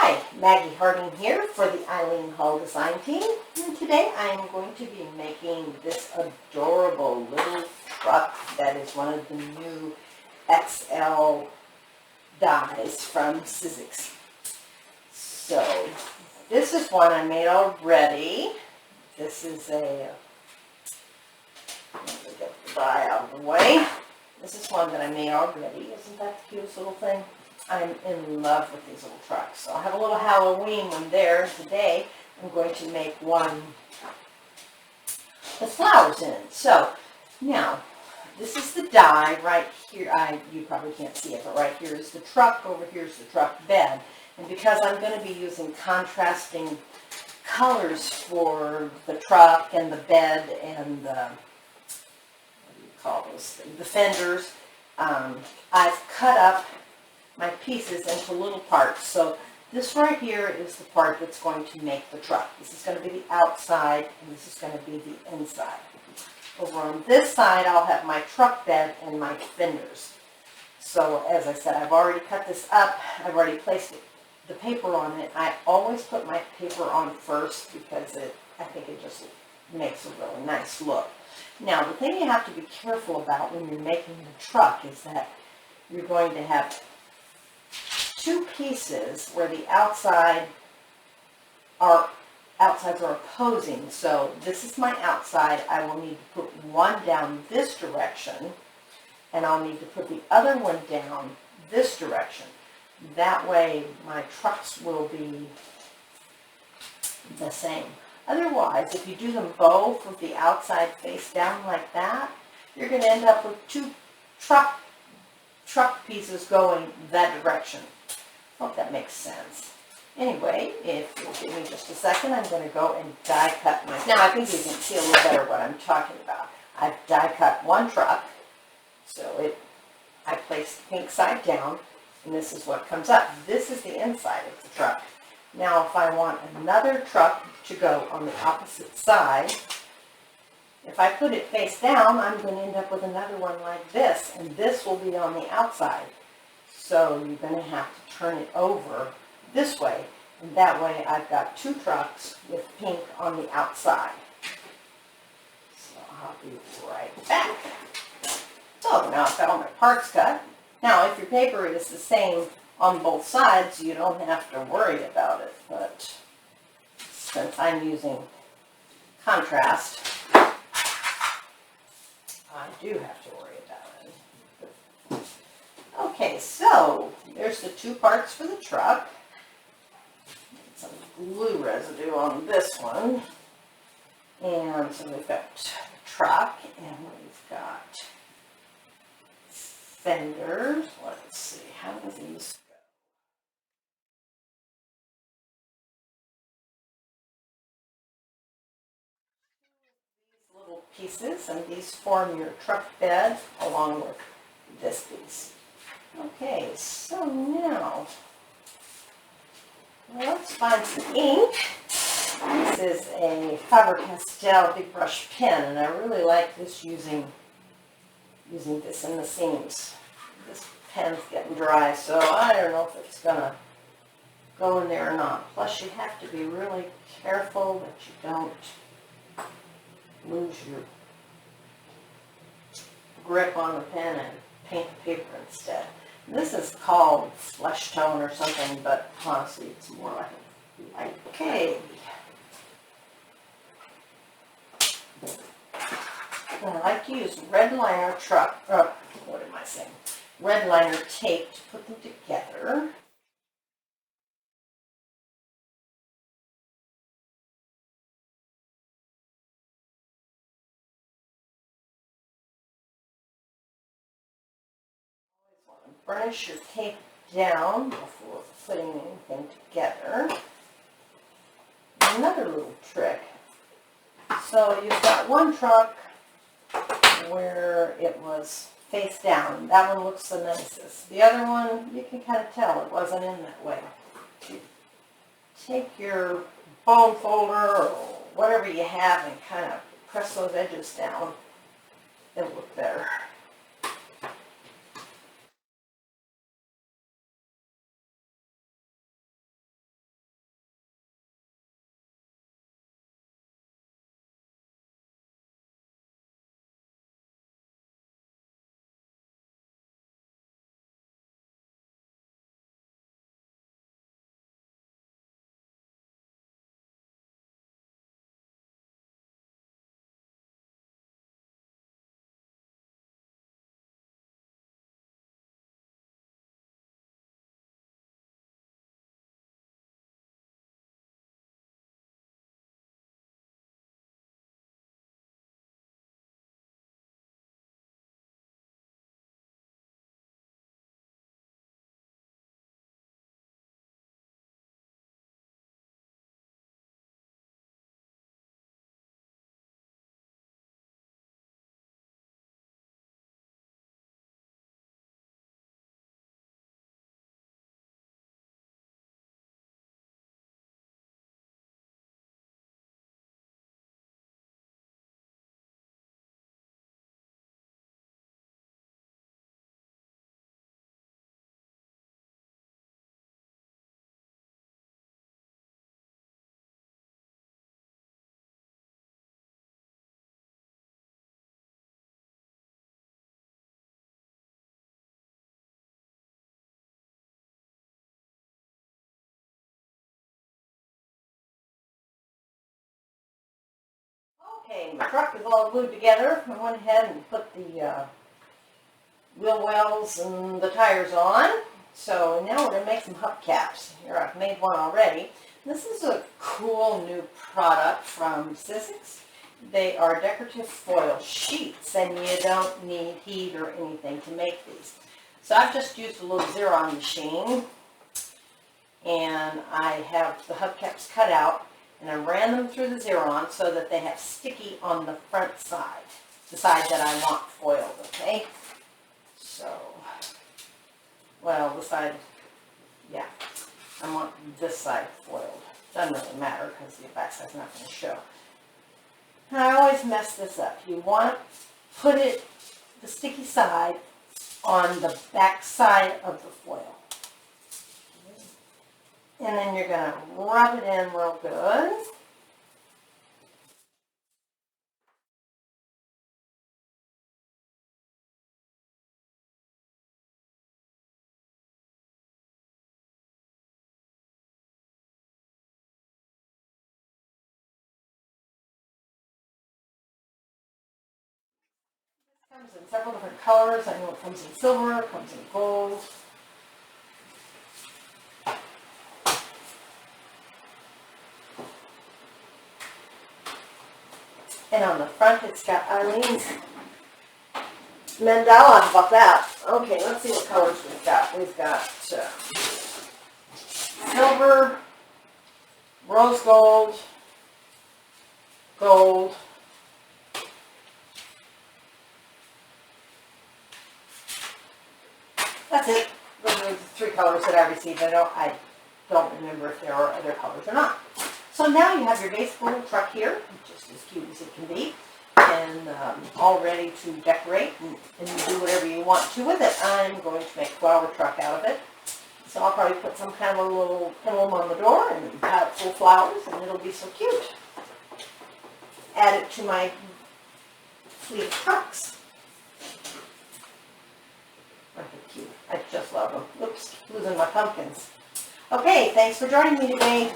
Hi, Maggie Harding here for the Eileen Hall Design Team, and today I am going to be making this adorable little truck that is one of the new XL dies from Sizzix. So this is one I made already. This is a, let me get the die out of the way. This is one that I made already. Isn't that the cutest little thing? I'm in love with these little trucks. So I have a little Halloween one there. Today I'm going to make one with flowers in it. So now this is the die right here. You probably can't see it, but right here is the truck. Over here is the truck bed. And because I'm going to be using contrasting colors for the truck and the bed and the, what do you call those things? The fenders, I've cut up my pieces into little parts. So this right here is the part that's going to make the truck. This is going to be the outside and this is going to be the inside. Over on this side I'll have my truck bed and my fenders. So as I said, I've already cut this up. I've already placed the paper on it. I always put my paper on first because I think it just makes a really nice look. Now the thing you have to be careful about when you're making the truck is that you're going to have two pieces where the outsides are opposing. So this is my outside. I will need to put one down this direction, and I'll need to put the other one down this direction. That way my trucks will be the same. Otherwise, if you do them both with the outside face down like that, you're going to end up with two truck pieces going that direction. Hope that makes sense. Anyway, if you'll give me just a second, I'm going to go and die cut my... Now I think you can see a little better what I'm talking about. I've die cut one truck, so I placed the pink side down, and this is what comes up. This is the inside of the truck. Now if I want another truck to go on the opposite side, if I put it face down, I'm going to end up with another one like this, and this will be on the outside. So you're going to have to turn it over this way, and that way I've got two trucks with pink on the outside. So I'll be right back. So now I've got all my parts cut. Now if your paper is the same on both sides, you don't have to worry about it, but since I'm using contrast, I do have to worry about it. Okay, so there's the two parts for the truck. Some glue residue on this one. And so we've got the truck and we've got fenders. Let's see, how do these go? These little pieces, and these form your truck bed along with this piece. Okay, so now let's find some ink. This is a Faber-Castell Big Brush pen, and I really like this using this in the seams. This pen's getting dry, so I don't know if it's going to go in there or not. Plus, you have to be really careful that you don't lose your grip on the pen and paint the paper instead. This is called flesh tone or something, but honestly it's more like a light. Okay. I like to use red liner red liner tape to put them together. Burnish your tape down before putting anything together. Another little trick. So you've got one truck where it was face down. That one looks the nicest. The other one, you can kind of tell it wasn't in that way. You take your bone folder or whatever you have and kind of press those edges down. It'll look better. Okay, my truck is all glued together. I went ahead and put the wheel wells and the tires on. So now we're going to make some hubcaps. Here, I've made one already. This is a cool new product from Sizzix. They are decorative foil sheets, and you don't need heat or anything to make these. So I've just used a little Xeron machine, and I have the hubcaps cut out, and I ran them through the Xeron so that they have sticky on the front side, the side that I want foiled, okay? So, well, the side, yeah, I want this side foiled. Doesn't really matter because the back side's not going to show. And I always mess this up. You want to put it, the sticky side, on the back side of the foil. And then you're going to rub it in real good. It comes in several different colors. I know it comes in silver, it comes in gold. And on the front, it's got Eileen's mandala. How about that? Okay, let's see what colors we've got. We've got silver, rose gold, gold, that's it. Those are the three colors that I received. I don't remember if there are other colors or not. So now you have your base foil truck here, just as cute as it can be, and all ready to decorate and do whatever you want to with it. I'm going to make a flower truck out of it. So I'll probably put some kind of a little emblem on the door and have full flowers, and it'll be so cute. Add it to my fleet of trucks. Aren't they cute? I just love them. Oops, losing my pumpkins. Okay, thanks for joining me today.